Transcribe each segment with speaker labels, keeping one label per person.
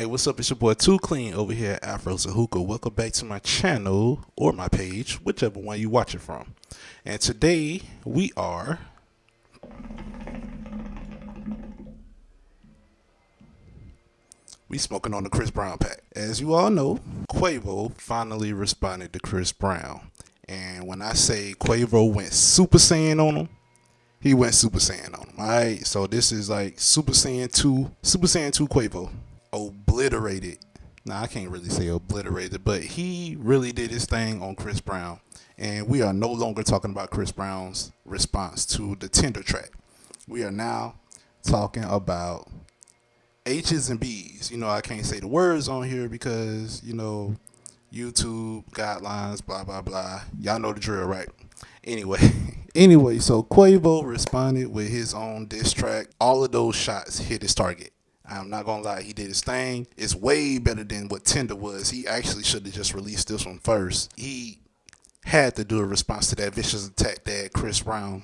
Speaker 1: Hey, what's up? It's your boy Too Clean over here at Afros and Hookah. Welcome back to my channel or my page, whichever one you watch it from. And today we smoking on the Chris Brown pack. As you all know, Quavo finally responded to Chris Brown. And when I say Quavo went Super Saiyan on him, he went Super Saiyan on him. Alright, so this is like Super Saiyan 2 Quavo. Obliterated. Nah, I can't really say obliterated, but he really did his thing on Chris Brown. And we are no longer talking about Chris Brown's response to the Tender track. We are now talking about H's and B's. You know, I can't say the words on here because, you know, YouTube guidelines, blah, blah, blah. Y'all know the drill, right? Anyway, so Quavo responded with his own diss track. All of those shots hit his target. I'm not gonna lie, he did his thing. It's way better than what Tender was. He actually should have just released this one first. He had to do a response to that vicious attack that Chris Brown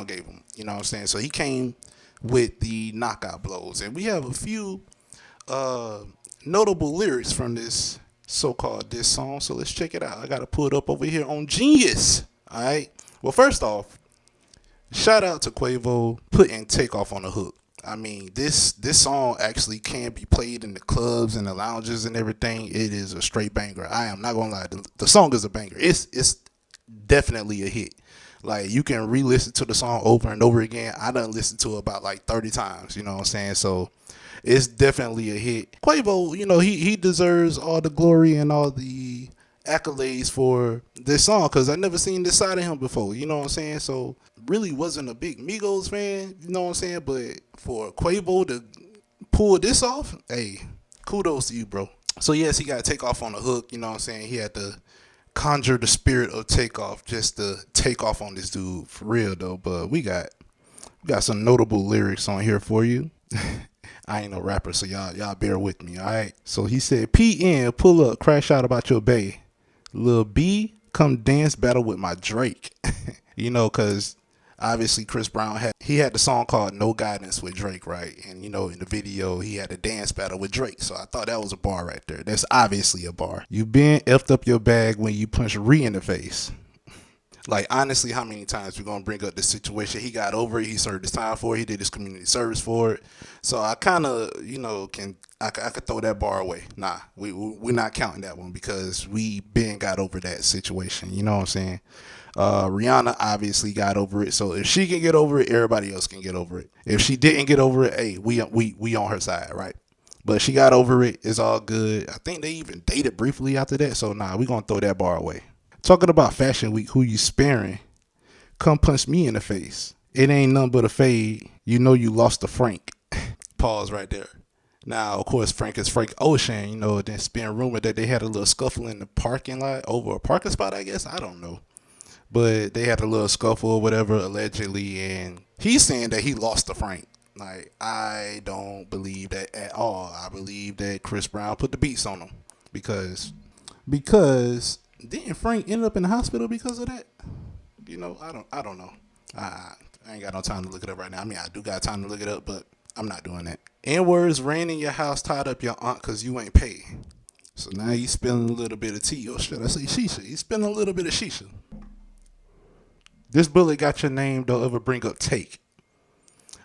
Speaker 1: gave him. You know what I'm saying? So he came with the knockout blows. And we have a few notable lyrics from this so-called diss song. So let's check it out. I gotta pull it up over here on Genius. Alright. Well, first off, shout out to Quavo putting Takeoff on the hook. I mean, this song actually can be played in the clubs and the lounges and everything. It is a straight banger. I am not gonna lie, the song is a banger. It's definitely a hit. Like, you can re-listen to the song over and over again. I done listened to it about like 30 times. You know what I'm saying? So it's definitely a hit. Quavo, you know, he deserves all the glory and all the accolades for this song because I never seen this side of him before. You know what I'm saying? So really wasn't a big Migos fan, you know what I'm saying? But for Quavo to pull this off, hey, kudos to you, bro. So yes, he got to take off on the hook, you know what I'm saying? He had to conjure the spirit of Takeoff just to take off on this dude for real though. But we got some notable lyrics on here for you. I ain't no rapper, so y'all bear with me, all right? So he said, PN, pull up, crash out about your bae. Lil B, come dance battle with my Drake. You know, because obviously Chris Brown had the song called No Guidance with Drake, right? And, you know, in the video, he had a dance battle with Drake. So I thought that was a bar right there. That's obviously a bar. You been effed up your bag when you punch Ree in the face. Like, honestly, how many times we going to bring up this situation? He got over it. He served his time for it. He did his community service for it. So I kind of, you know, I could throw that bar away. Nah, we're not counting that one because we been got over that situation. You know what I'm saying? Rihanna obviously got over it. So if she can get over it, everybody else can get over it. If she didn't get over it, hey, we on her side, right? But she got over it. It's all good. I think they even dated briefly after that. So nah, we going to throw that bar away. Talking about Fashion Week, who you sparing? Come punch me in the face. It ain't nothing but a fade. You know you lost to Frank. Pause right there. Now, of course, Frank is Frank Ocean. You know, there's been rumored that they had a little scuffle in the parking lot over a parking spot, I guess. I don't know. But they had a little scuffle or whatever, allegedly. And he's saying that he lost to Frank. Like, I don't believe that at all. I believe that Chris Brown put the beats on him. Because didn't Frank end up in the hospital because of that? You know, I don't know. I ain't got no time to look it up right now. I mean, I do got time to look it up, but I'm not doing that. N-words ran in your house, tied up your aunt because you ain't paid. So now you spilling a little bit of tea, or should I say shisha? You spilling a little bit of shisha. This bullet got your name, don't ever bring up take.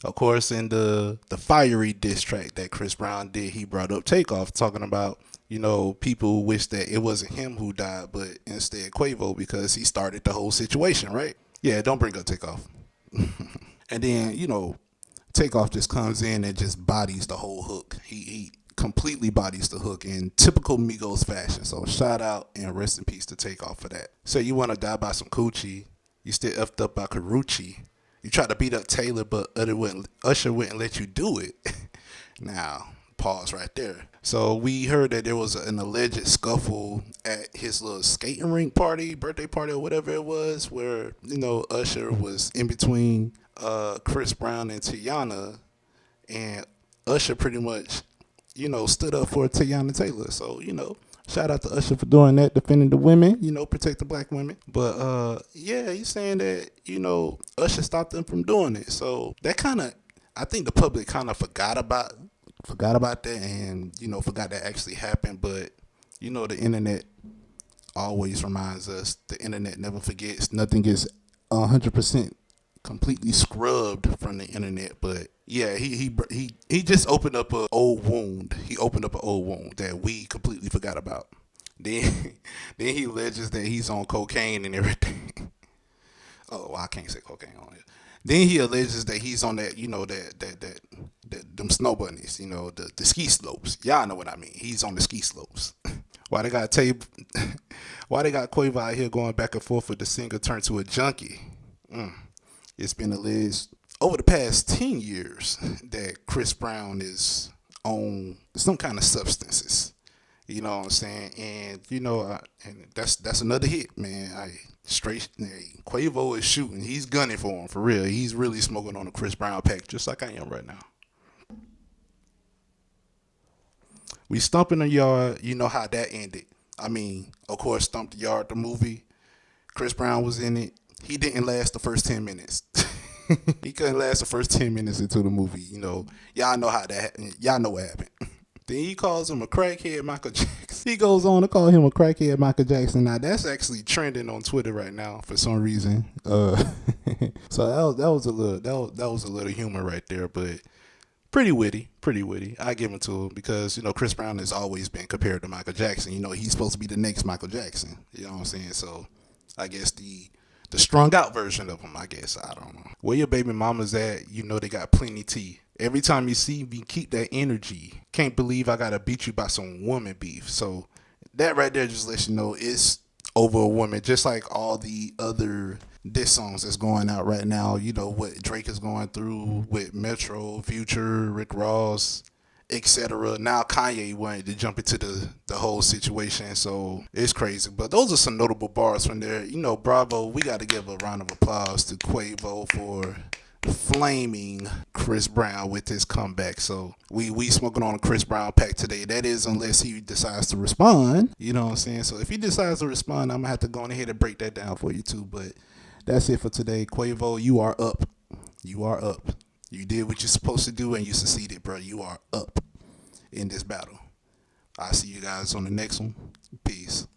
Speaker 1: Of course, in the fiery diss track that Chris Brown did, he brought up Takeoff, talking about, you know, people wish that it wasn't him who died, but instead Quavo because he started the whole situation, right? Yeah, don't bring up Takeoff. And then, you know, Takeoff just comes in and just bodies the whole hook. He completely bodies the hook in typical Migos fashion. So shout out and rest in peace to Takeoff for that. So you want to die by some coochie. You still effed up by Karuchi. You tried to beat up Taylor, but Usher wouldn't let you do it. Now, pause right there. So we heard that there was an alleged scuffle at his little skating rink party, birthday party or whatever it was, where, you know, Usher was in between Chris Brown and Tiana, and Usher pretty much, you know, stood up for Tiana Taylor. So, you know, shout out to Usher for doing that, defending the women, you know, protect the black women. But yeah, he's saying that, you know, Usher stopped them from doing it. So that kind of, I think the public kind of forgot about Forgot about that, and forgot that actually happened. But the internet always reminds us. The internet never forgets. Nothing gets 100% completely scrubbed from the internet. But yeah, he just opened up an old wound. He opened up an old wound that we completely forgot about. Then then he alleges that he's on cocaine and everything. Oh, well, I can't say cocaine on it. Then he alleges that he's on that, that them snow bunnies, the ski slopes. Y'all know what I mean. He's on the ski slopes. Why they got tape? Why they got Quavo out here going back and forth with the singer turned to a junkie? Mm. It's been alleged over the past 10 years that Chris Brown is on some kind of substances. You know what I'm saying? And and that's another hit, man. Quavo is shooting. He's gunning for him for real. He's really smoking on a Chris Brown pack, just like I am right now. We stumping the yard. You know how that ended. I mean, of course, Stump the Yard, the movie. Chris Brown was in it. He didn't last the first 10 minutes. He couldn't last the first 10 minutes into the movie. Y'all know how that. Y'all know what happened. Then he calls him a crackhead Michael Jackson. He goes on to call him a crackhead Michael Jackson. Now that's actually trending on Twitter right now for some reason. So that was a little that was a little humor right there, but pretty witty, pretty witty. I give him to him because Chris Brown has always been compared to Michael Jackson. He's supposed to be the next Michael Jackson. You know what I'm saying? So I guess the strung out version of him. I guess I don't know where your baby mama's at. They got plenty tea. Every time you see me, keep that energy. Can't believe I gotta beat you by some woman beef. So that right there just lets you know it's over a woman, just like all the other diss songs that's going out right now. What Drake is going through with Metro, Future, Rick Ross, etc. Now Kanye wanted to jump into the whole situation, so it's crazy. But those are some notable bars from there. Bravo. We got to give a round of applause to Quavo for flaming Chris Brown with his comeback. So we smoking on a Chris Brown pack today. That is, unless he decides to respond. You know what I'm saying? So if he decides to respond, I'm gonna have to go on ahead and break that down for you too. But that's it for today. Quavo, you are up. You are up. You did what you're supposed to do and you succeeded, bro. You are up in this battle. I'll see you guys on the next one. Peace.